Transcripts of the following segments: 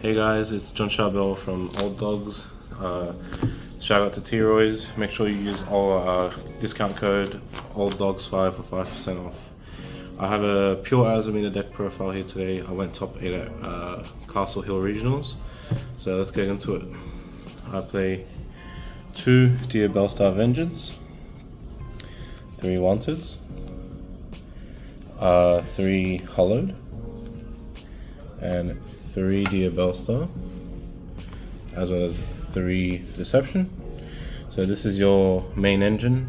Hey guys, it's John Charbel from Old Dogs. Shout out to T-Roy's. Make sure you use our discount code OldDogs5 for 5% off. I have a pure Azamina deck profile here today. I went top 8 at Castle Hill Regionals. So let's get into it. I play 2 Dear Bellstar Vengeance, 3 Wanteds, 3 Hollowed, and 3 Dear Bellstar, as well as 3 Deception. So this is your main engine.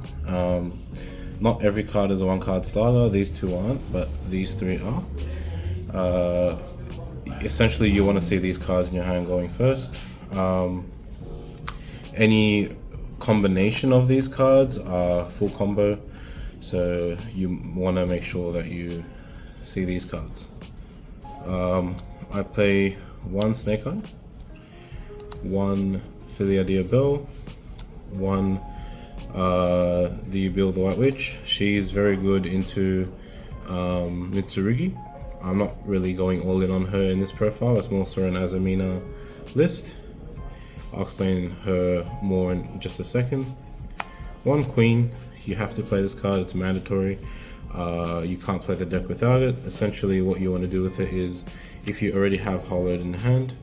Not every card is a 1-card starter. These 2 aren't, but these 3 are. Essentially, you want to see these cards in your hand going first. Any combination of these cards are full combo, so you want to make sure that you see these cards. I play 1 Snake Eye, 1 Philia Dear Bell, 1 Do You Build the White Witch. She's very good into Mitsurugi. I'm not really going all in on her in this profile. It's more so an Azamina list. I'll explain her more in just a second. 1 Queen. You have to play this card. It's mandatory. You can't play the deck without it. Essentially, what you want to do with it is, if you already have Hollowed in hand,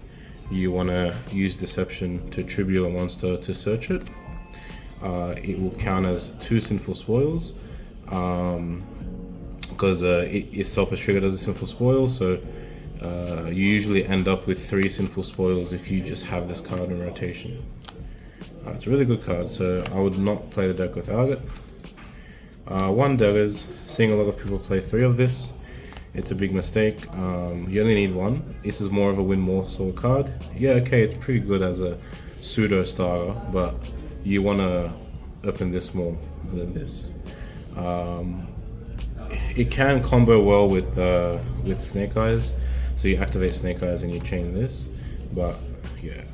you want to use Deception to tribute a monster to search it. It will count as 2 Sinful Spoils, because it itself is triggered as a Sinful Spoil, so you usually end up with 3 Sinful Spoils if you just have this card in rotation. It's a really good card, so I would not play the deck without it. 1 Daggers. Seeing a lot of people play 3 of this. It's a big mistake. You only need 1. This is more of a win more sort of card. Yeah, okay, it's pretty good as a pseudo starter, but you want to open this more than this. It can combo well with Snake Eyes, so you activate Snake Eyes and you chain this. But yeah,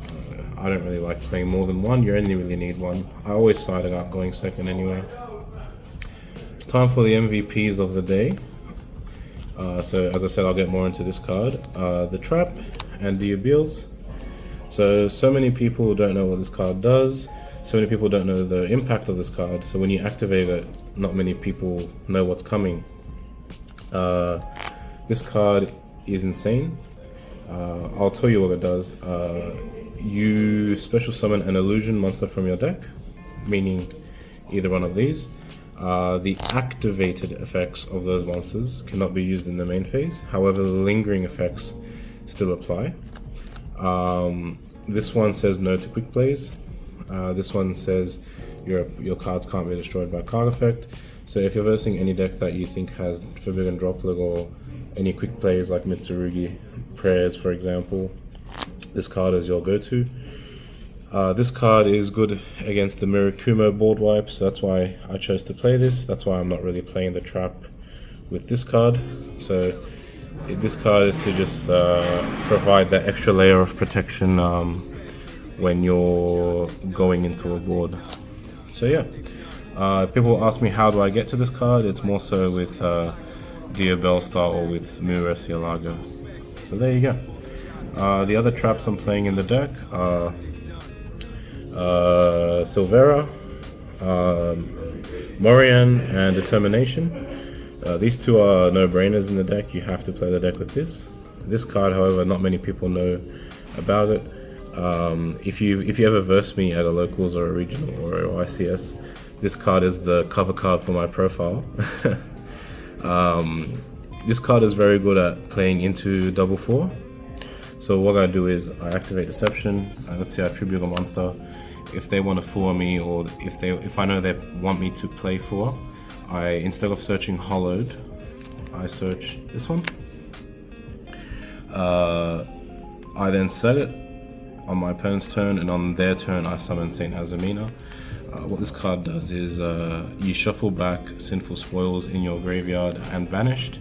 I don't really like playing more than 1. You only really need 1. I always side it out going second anyway. Time for the MVPs of the day. So as I said, I'll get more into this card. The Trap and the Abeals. So many people don't know what this card does. So many people don't know the impact of this card. So when you activate it, not many people know what's coming. This card is insane. I'll tell you what it does. You special summon an illusion monster from your deck, meaning either one of these. The activated effects of those monsters cannot be used in the main phase. However, the lingering effects still apply. This one says no to quick plays. This one says your cards can't be destroyed by card effect. So if you're versing any deck that you think has Forbidden Droplet or any quick plays like Mitsurugi, Prayers for example, this card is your go-to. This card is good against the Mirakumo board wipe, so that's why I chose to play this. That's why I'm not really playing the Trap with this card. So this card is to just provide that extra layer of protection when you're going into a board. So yeah, people ask me how do I get to this card. It's more so with Dear Bellstar or with Murasialago. So there you go. The other traps I'm playing in the deck are Silvera, Morian, and Determination. These 2 are no-brainers in the deck. You have to play the deck with this. This card, however, not many people know about it. If you ever verse me at a locals or a regional or ICS, this card is the cover card for my profile. This card is very good at playing into 4/4. So what I do is I activate Deception. Let's say I tribute a monster. If they want to 4 me, or if I know they want me to play 4, instead of searching Hollowed, I search this one. I then set it on my opponent's turn, and on their turn I summon Saint Azamina. What this card does is you shuffle back Sinful Spoils in your graveyard and Banished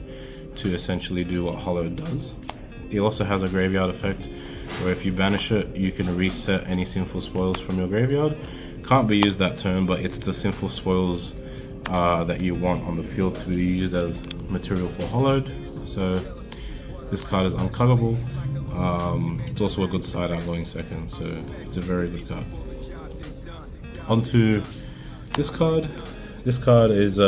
to essentially do what Hollowed does. It also has a graveyard effect, where if you banish it, you can reset any Sinful Spoils from your graveyard. Can't be used that turn, but it's the Sinful Spoils that you want on the field to be used as material for Hollowed. So this card is uncuttable. It's also a good side out going second, so it's a very good card. Onto this card. This card is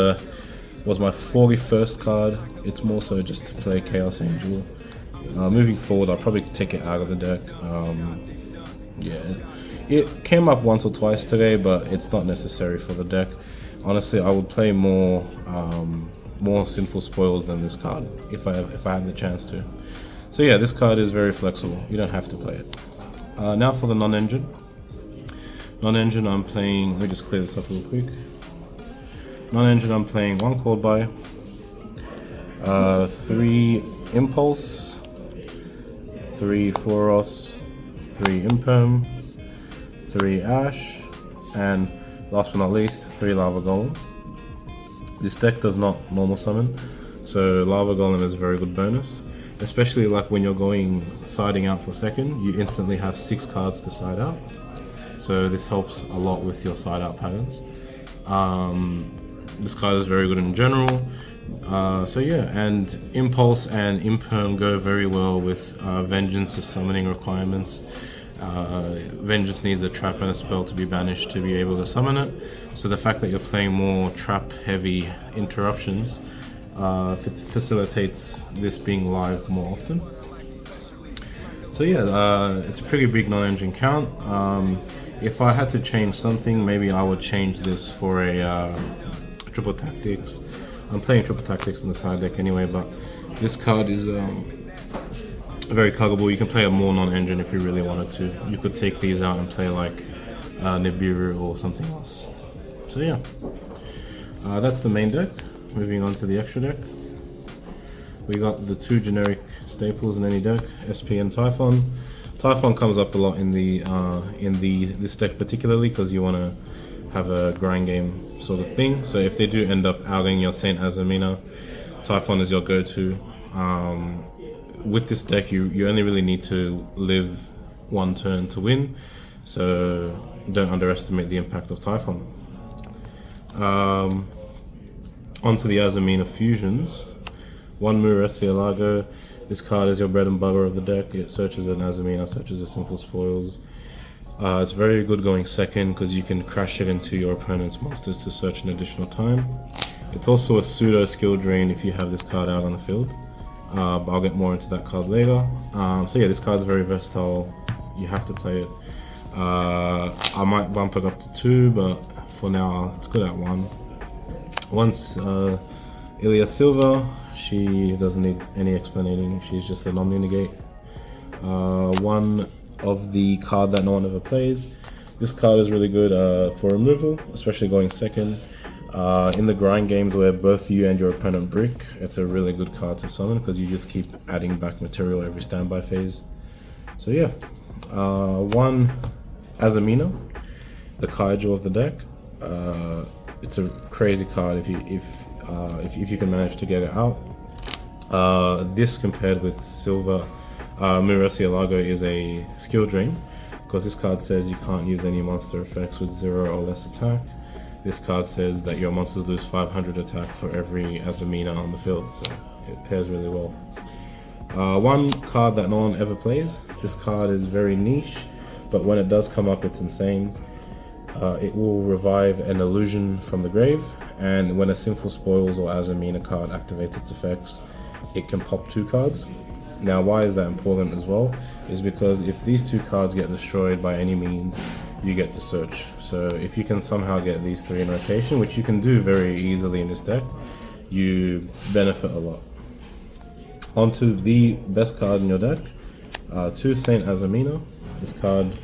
was my 41st card. It's more so just to play Chaos Angel. Moving forward, I'll probably take it out of the deck. Yeah, it came up once or twice today, but it's not necessary for the deck. Honestly, I would play more Sinful Spoils than this card if I had the chance to. So yeah, this card is very flexible. You don't have to play it. Now for the non-engine. Non-engine, I'm playing. Let me just clear this up real quick. Non-engine, I'm playing 1 Cold Buy, 3 Impulse, 3 Foros, 3 Imperm, 3 Ash, and last but not least, 3 Lava Golem. This deck does not normal summon, so Lava Golem is a very good bonus, especially like when you're going siding out for second, you instantly have 6 cards to side out, so this helps a lot with your side out patterns. This card is very good in general. So yeah, and Impulse and Imperm go very well with Vengeance's summoning requirements. Vengeance needs a trap and a spell to be banished to be able to summon it. So the fact that you're playing more trap heavy interruptions facilitates this being live more often. So yeah, it's a pretty big non-engine count. If I had to change something, maybe I would change this for a Triple Tactics. I'm playing Triple Tactics in the side deck anyway, but this card is very cuggable. You can play a more non-engine if you really wanted to. You could take these out and play like Nibiru or something else. So yeah, that's the main deck. Moving on to the extra deck. We got the 2 generic staples in any deck, SP and Typhon. Typhon comes up a lot in this deck particularly because you want to have a grind game sort of thing. So if they do end up outing your Saint Azamina, Typhon is your go-to. With this deck, you only really need to live 1 turn to win, so don't underestimate the impact of Typhon. Onto the Azamina fusions. 1 Muresielago. This card is your bread and butter of the deck. It searches an Azamina, searches a Sinful Spoils. It's very good going second because you can crash it into your opponent's monsters to search an additional time. It's also a pseudo skill drain if you have this card out on the field. But I'll get more into that card later. So yeah, this card is very versatile. You have to play it. I might bump it up to 2, but for now it's good at 1. Once Ilya Silva, she doesn't need any explaining. She's just an Omni Negate. 1 of the card that no one ever plays. This card is really good for removal, especially going second. In the grind games where both you and your opponent brick, it's a really good card to summon because you just keep adding back material every standby phase. So yeah, 1 Azamina, the Kaiju of the deck. It's a crazy card if you can manage to get it out. This compared with Silver Muresielago is a skill drain because this card says you can't use any monster effects with 0 or less attack. This card says that your monsters lose 500 attack for every Azamina on the field, so it pairs really well. 1 card that no one ever plays. This card is very niche, but when it does come up, it's insane. It will revive an illusion from the grave, and when a Sinful Spoils or Azamina card activates its effects, it can pop 2 cards. Now, why is that important as well? Is because if these 2 cards get destroyed by any means, you get to search. So if you can somehow get these 3 in rotation, which you can do very easily in this deck, you benefit a lot. Onto the best card in your deck, 2 Saint Azamina. This card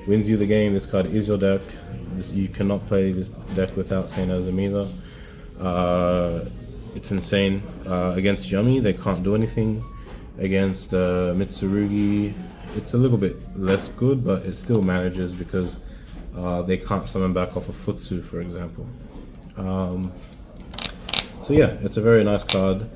wins you the game. This card is your deck. You cannot play this deck without Saint Azamina. It's insane. Against Yummy, they can't do anything. Against Mitsurugi, it's a little bit less good, but it still manages because they can't summon back off of Futsu, for example. So yeah, it's a very nice card.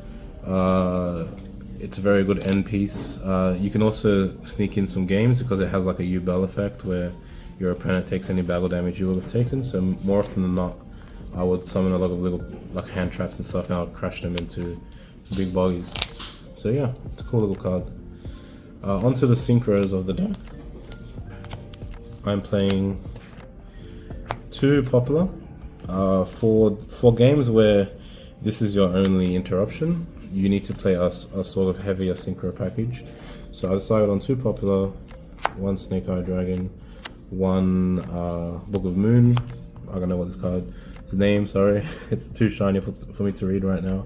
It's a very good end piece. You can also sneak in some games because it has like a U-Bell effect where your opponent takes any battle damage you would have taken. So more often than not, I would summon a lot of little like hand traps and stuff, and I'll crash them into big bodies. So yeah, it's a cool little card. Onto the synchros of the deck. I'm playing 2 popular. For games where this is your only interruption, you need to play a sort of heavier synchro package. So I decided on 2 popular, 1 Snake Eye Dragon, 1 Book of Moon. I don't know what this card's name, sorry. It's too shiny for me to read right now.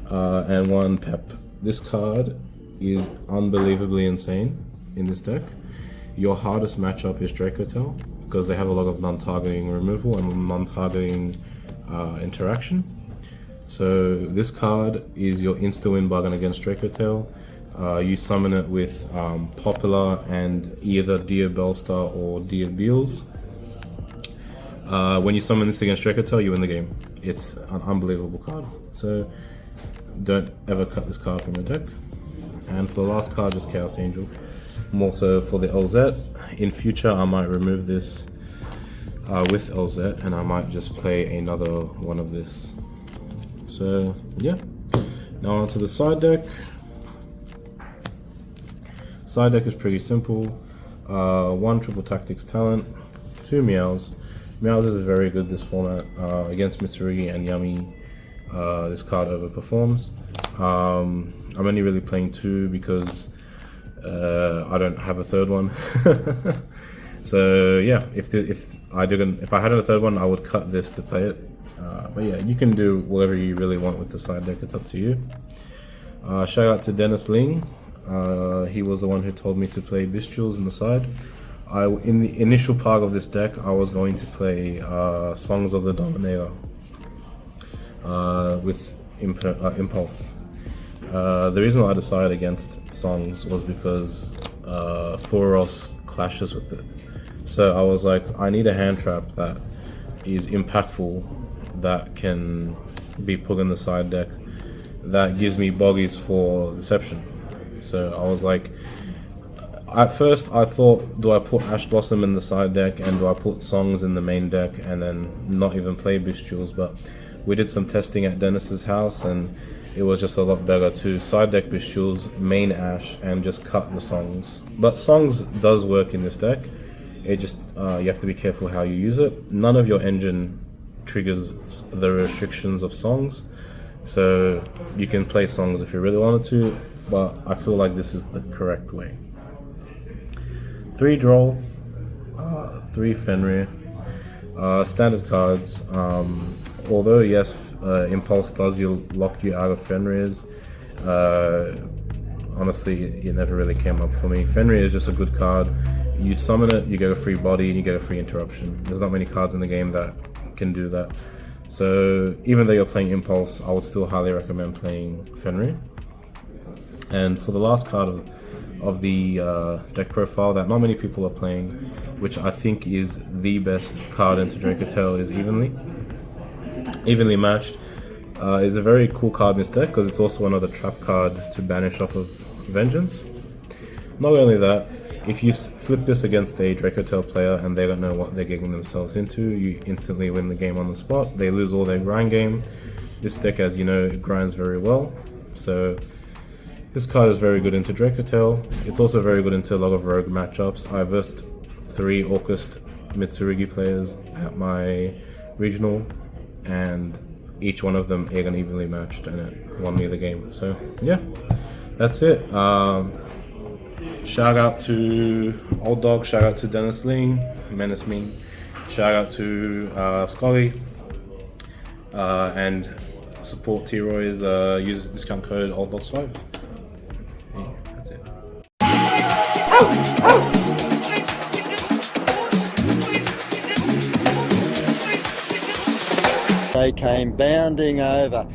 And 1 Pep. This card is unbelievably insane in this deck. Your hardest matchup is Dracotel, because they have a lot of non-targeting removal and non-targeting interaction. So this card is your insta-win bargain against Dracotel. You summon it with Popular and either Dear Bellstar or Dear Beals. When you summon this against Dracotel, you win the game. It's an unbelievable card. So don't ever cut this card from your deck. And for the last card, just Chaos Angel. More so for the LZ. In future, I might remove this with LZ, and I might just play another one of this. So yeah, now onto the side deck. Side deck is pretty simple. 1 Triple Tactics Talent, 2 Meows. Meows is very good this format. Against Mitsurugi and Yami, this card overperforms. I'm only really playing 2 because I don't have a third one. So yeah, if I had a third one, I would cut this to play it. But yeah, you can do whatever you really want with the side deck. It's up to you. Shout out to Dennis Ling. He was the one who told me to play Bestials in the side. In the initial part of this deck, I was going to play Songs of the Dominator with Impulse. The reason I decided against Songs was because Furos clashes with it. So I was like, I need a hand trap that is impactful, that can be put in the side deck, that gives me boggies for Deception. So I was like, at first I thought, do I put Ash Blossom in the side deck and do I put Songs in the main deck and then not even play Bestials? But we did some testing at Dennis's house and it was just a lot better to side deck Bestials, main Ash, and just cut the Songs. But Songs does work in this deck. It just, you have to be careful how you use it. None of your engine triggers the restrictions of Songs. So you can play Songs if you really wanted to, but I feel like this is the correct way. 3 Droll, 3 Fenrir, standard cards. Although yes, Impulse does lock you out of Fenrir's, honestly it never really came up for me. Fenrir is just a good card. You summon it, you get a free body, and you get a free interruption. There's not many cards in the game that can do that. So even though you're playing Impulse, I would still highly recommend playing Fenrir. And for the last card of the deck profile that not many people are playing, which I think is the best card into Dracotel, is Evenly Matched. Is a very cool card in this deck because it's also another trap card to banish off of Vengeance. Not only that, if you flip this against a Dracotel player and they don't know what they're getting themselves into, you instantly win the game on the spot. They lose all their grind game. This deck, as you know, it grinds very well. So this card is very good into Dracotel. It's also very good into a lot of rogue matchups. I versed 3 Orcust Mitsurugi players at my regional, and each one of them again evenly matched, and it won me the game. So yeah, that's it. Shout out to Old Dog, shout out to Dennis Ling, Menace Me, shout out to Scully, and support T-Roy's, use discount code OlddogsYGO. Yeah, that's it. They came bounding over.